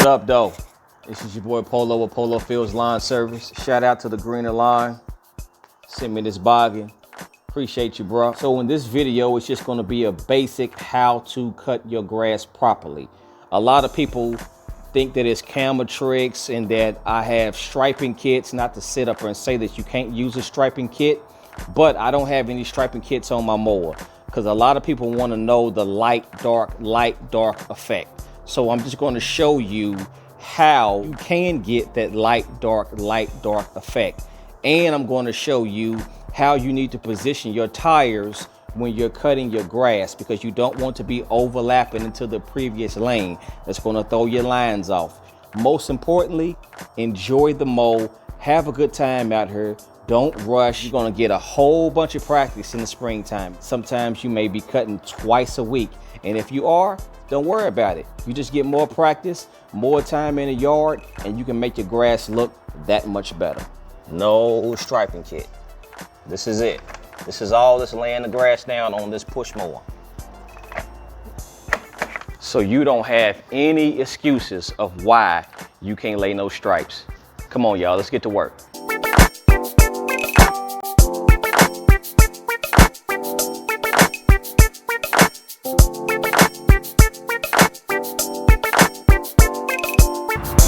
up, though? This is your boy Polo with Polo Fields Lawn Service. Shout out to the Greener Line. Send me this bargain. Appreciate you, bro. So in this video, it's just gonna be a basic how to cut your grass properly. A lot of people think that it's camera tricks and that I have striping kits. Not to sit up and say that you can't use a striping kit, but I don't have any striping kits on my mower because a lot of people want to know the light, dark effect. So I'm just going to show you how you can get that light, dark effect. And I'm going to show you how you need to position your tires when you're cutting your grass, because you don't want to be overlapping into the previous lane. That's going to throw your lines off. Most importantly, enjoy the mow. Have a good time out here. Don't rush. You're going to get a whole bunch of practice in the springtime. Sometimes you may be cutting twice a week. And if you are, don't worry about it. You just get more practice, more time in the yard, and you can make your grass look that much better. No striping kit. This is it. This is all that's laying the grass down on this push mower. So you don't have any excuses of why you can't lay no stripes. Come on, y'all, let's get to work.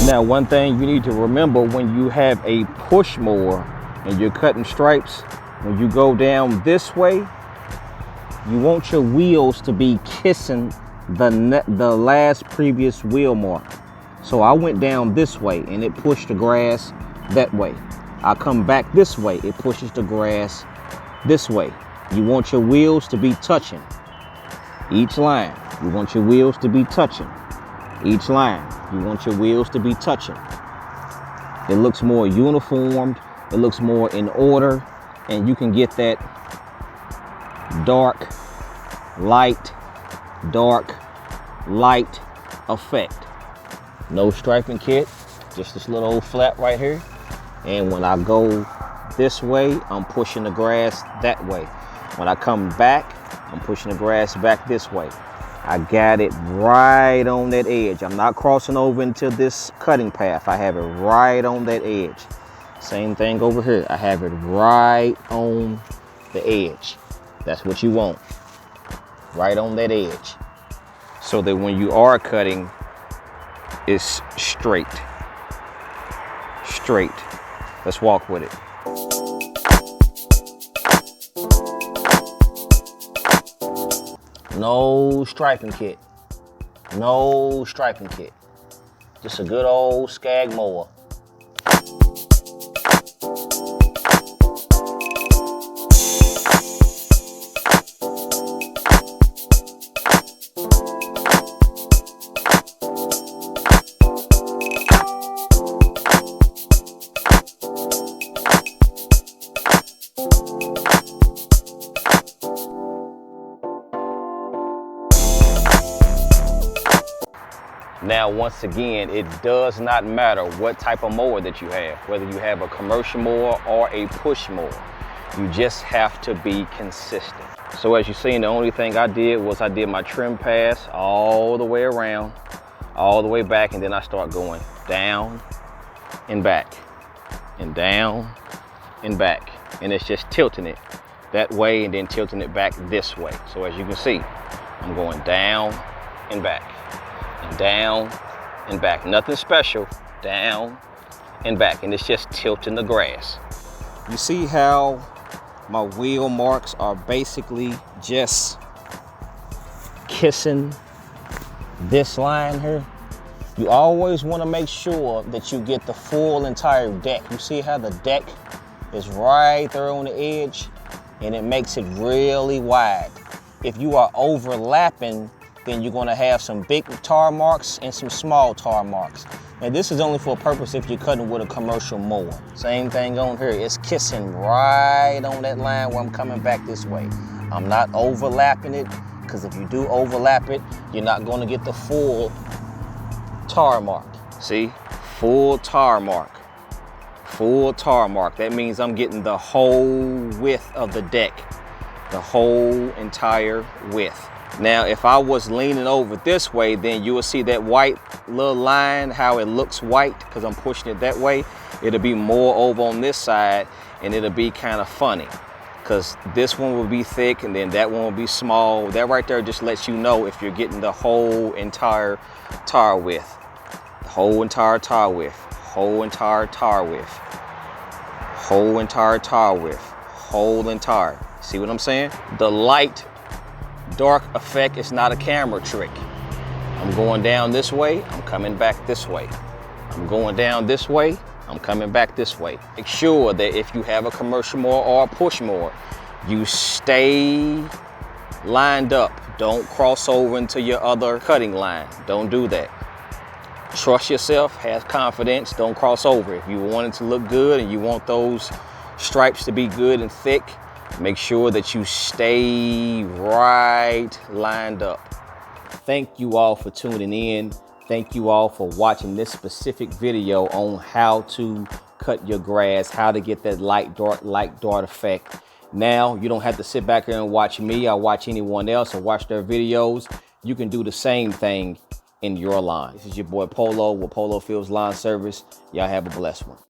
Now, one thing you need to remember when you have a push mower and you're cutting stripes, when you go down this way, you want your wheels to be kissing the last previous wheel mark. So I went down this way and it pushed the grass that way. I come back this way, it pushes the grass this way. You want your wheels to be touching each line. You want your wheels to be touching each line. You want your wheels to be touching. It looks more uniformed, it looks more in order, and you can get that dark, light effect. No striping kit, just this little old flat right here. And when I go this way, I'm pushing the grass that way. When I come back, I'm pushing the grass back this way. I got it right on that edge. I'm not crossing over into this cutting path. I have it right on that edge. Same thing over here. I have it right on the edge. That's what you want. Right on that edge. So that when you are cutting, it's straight. Straight. Let's walk with it. No striping kit. No striping kit. Just a good old Scag mower. Now, once again, it does not matter what type of mower that you have, whether you have a commercial mower or a push mower. You just have to be consistent. So as you seen, the only thing I did was I did my trim pass all the way around, all the way back, and then I start going down and back, and down and back. And it's just tilting it that way and then tilting it back this way. So as you can see, I'm going down and back. And down and back. Nothing special. Down and back. And it's just tilting the grass. You see how my wheel marks are basically just kissing this line here? You always want to make sure that you get the full entire deck. You see how the deck is right there on the edge, and it makes it really wide. If you are overlapping, then you're going to have some big tar marks and some small tar marks. And this is only for a purpose if you're cutting with a commercial mower. Same thing on here. It's kissing right on that line where I'm coming back this way. I'm not overlapping it, because if you do overlap it, you're not going to get the full tar mark. See? Full tar mark. Full tar mark. That means I'm getting the whole width of the deck. the whole entire width. Now, if I was leaning over this way, then you will see that white little line, how it looks white, because I'm pushing it that way. It'll be more over on this side, and it'll be kind of funny, because this one will be thick, and then that one will be small. That right there just lets you know if you're getting the whole entire tire width. The whole entire tire width. Whole entire tire width. Whole entire tire width. Whole entire. See what I'm saying? The light dark effect is not a camera trick. I'm going down this way, I'm coming back this way. I'm going down this way, I'm coming back this way. Make sure that if you have a commercial mower or a push mower, you stay lined up. Don't cross over into your other cutting line. Don't do that. Trust yourself, have confidence, don't cross over. If you want it to look good and you want those stripes to be good and thick, make sure that you stay right lined up. Thank you all for tuning in. Thank you all for watching this specific video on how to cut your grass, how to get that light dart effect. Now, you don't have to sit back here and watch me or watch anyone else or watch their videos. You can do the same thing in your lawn. This is your boy Polo with Polo Fields Lawn Service. Y'all have a blessed one.